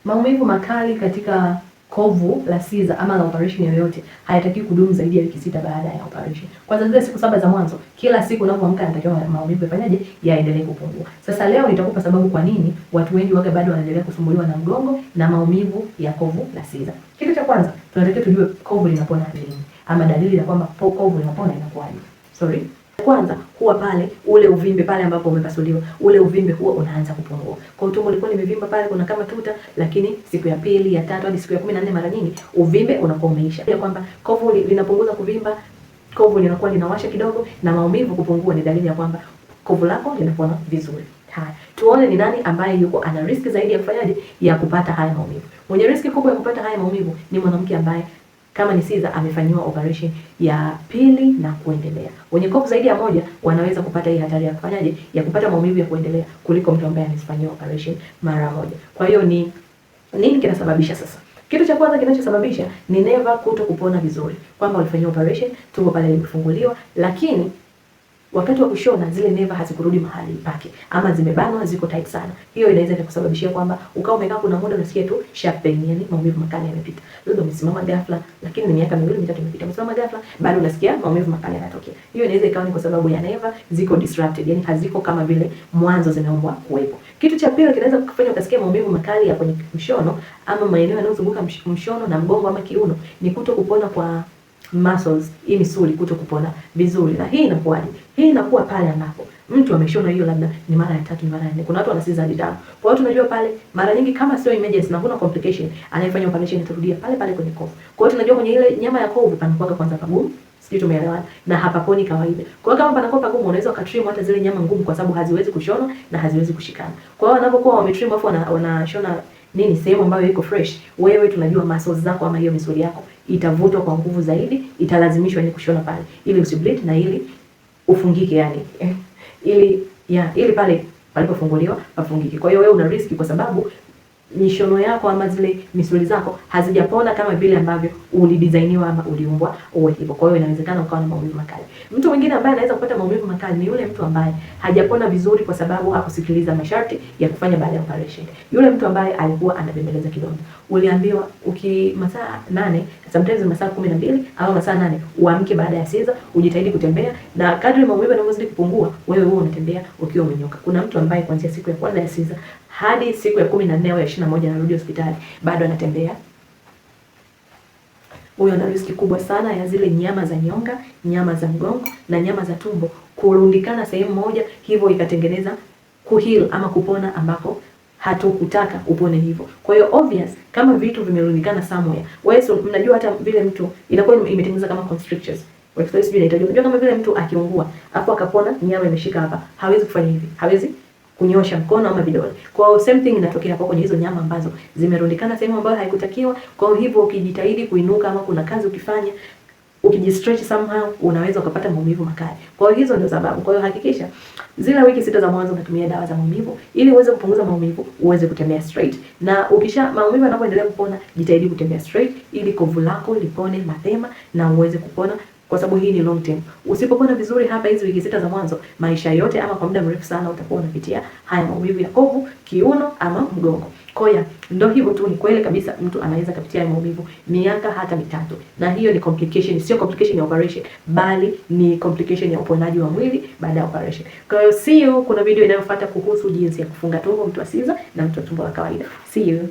Maumivu makali katika kovu la siza ama la operation yoyote hayataki kudumu zaidi ya wiki 6 baada ya operation. Kwanza zile siku 7 za mwanzo, kila siku unapoamka anatakiwa maumivu yafanyaje? Yaendelee kupungua. Sasa leo nitakupa sababu kwa nini watu wengi waga bado wanaendelea kusumbuliwa na mgongo na maumivu ya kovu la siza. Kitu cha kwanza, tunatakiwa tujue kovu linapona lini ama dalili ya kwamba kovu linapona inakuwaje. Kwanza huwa pale ule uvimbe pale ambapo umepasuliwa, ule uvimbe huwa unaanza kupungua. Kwa tumbo lilikuwa limevimba pale kuna kama tuta, lakini siku ya pili, ya tatu hadi siku ya 14 mara nyingi uvimbe unakuwa umeisha. Ya kwamba kovu linapunguza kuvimba, kovu linakuwa linawasha kidogo na maumivu kupungua ni dalili ya kwamba kovu lako linapona vizuri. Haya, tuone ni nani ambaye yuko ana risk zaidi ya kufanyaje? Ya kupata haya maumivu. Mwenye risk kubwa ya kupata haya maumivu ni mwanamke ambaye kama ni siza amefanyiwa operation ya pili na kuendelea. Wenye kovu zaidi ya moja wanaweza kupata hii hatari ya kufanyaje? Ya kupata maumivu ya kuendelea kuliko mtu ambaye amefanyiwa operation mara moja. Kwa hiyo ni nini kinasababisha sasa? Kitu cha kwanza kinachosababisha ni neva kuto kupona vizuri. Kwamba walifanyia operation, tumbo pale limefunguliwa, lakini wakati wa kushona zile neva hazikurudi mahali pake ama zimebanwa, ziko tight sana. Hiyo inaweza kusababishia kwamba ukao umekaa kuna muda unasikia tu sharp pain, yani maumivu makali yamepita. Labda umesimama ghafla, lakini ni miaka 2 3 imepita. Umesimama ghafla bado unasikia maumivu makali yanatokea. Hiyo inaweza ikawa ni kwa sababu ya neva ziko disrupted, yani haziko kama vile mwanzo zimeumbwa kuwepo. Kitu cha pili kinaweza kufanya ukasikia maumivu makali ya kwenye mshono ama maeneo yanayozunguka mshono na mgongo ama kiuno ni kuto kupona kwa muscles, hii misuli kuto kupona vizuri. Na hii inakuwaje? Hii inakuwa pale ambapo mtu ameshona hiyo labda ni mara ya 3, ni mara ya 4. Kuna watu wanasiza hadi 5. Kwa hiyo tunajua pale mara nyingi kama sio emergency na kuna complication, anayefanya operation atarudia pale pale kwenye kovu. Kwa hiyo tunajua kwenye ile nyama ya kovu panakuwa kwanza pagumu, sisi tumeelewana, na hapaponi kawaida. Kwa hiyo kama panakuwa pagumu unaweza ukatrim hata zile nyama ngumu kwa sababu haziwezi kushona na haziwezi kushikana. Kwa hiyo wanapokuwa wametrim afu wanashona nini sehemu ambayo iko fresh, wewe tunajua muscles zako ama hiyo misuli yako itavutwa kwa nguvu zaidi, italazimishwa ni kushona pale ili usibleed na ili ufungike, yani ili pale palipofunguliwa pafungike. Kwa hiyo wewe una risk kwa sababu mishono yako ama zile misuli zako hazijapona kama vile ambavyo ulidesigniwa ama uliumbwa uwe hivyo. Kwa hiyo inawezekana ukawa na maumivu makali. Mtu mwingine ambaye anaweza kupata maumivu makali ni yule mtu ambaye hajapona vizuri kwa sababu hakusikiliza masharti ya kufanya baada ya operation. Yule mtu ambaye alikuwa anabembeleza kidonda. Uliambiwa masaa 8, sometimes masaa 12 au masaa 8 uamke baada ya siza, ujitahidi kutembea, na kadri maumivu yanavyozidi kupungua, wewe unatembea ukiwa umenyoka. Kuna mtu ambaye kuanzia siku ya kwanza ya siza hadi siku ya 14 au ya 21 anarudi hospitali bado anatembea. Huyo ana riski kubwa sana ya zile nyama za nyonga, nyama za mgongo na nyama za tumbo kurundikana sehemu moja, hivyo ikatengeneza kuheal ama kupona ambako hatukutaka upone hivyo. Kwa hiyo obvious kama vitu vimerundikana somewhere, wewe mnajua hata vile mtu inakuwa imetengeneza kama constrictures. Kwa hiyo sisi unajua kama vile mtu akiungua afu akapona nyama imeshika hapa, hawezi kufanya hivi, hawezi kunyosha mkono ama vidole. Kwa hiyo same thing inatokea hapo kwenye hizo nyama ambazo zimerundikana sehemu ambayo haikutakiwa. Kwa hivyo ukijitahidi kuinuka ama kuna kazi ukifanya, ukijistretch somehow unaweza ukapata maumivu makali. Kwa hiyo hizo ndio sababu. Kwa hiyo hakikisha zile wiki 6 za mwanzo unatumia dawa za maumivu ili uweze kupunguza maumivu, uweze kutembea straight. Na maumivu yanapoendelea kupona, jitahidi kutembea straight ili kovu lako lipone mapema na uweze kupona, kwa sababu hii ni long term. Usipopona vizuri hapa hizi wiki 6 za mwanzo, maisha yote ama kwa muda mrefu sana utakuwa unapitia haya maumivu ya kovu, kiuno ama mgongo. Kwa hiyo ndio hivyo tu, ni kweli kabisa mtu anaweza kupitia maumivu miaka hata 3. Na hiyo ni complication, sio complication ya operation, bali ni complication ya uponaji wa mwili baada ya operation. Kwa hiyo see you, kuna video inayofuata kuhusu jinsi ya kufunga tumbo mtu wa siza na mtu wa tumbo la kawaida. See you.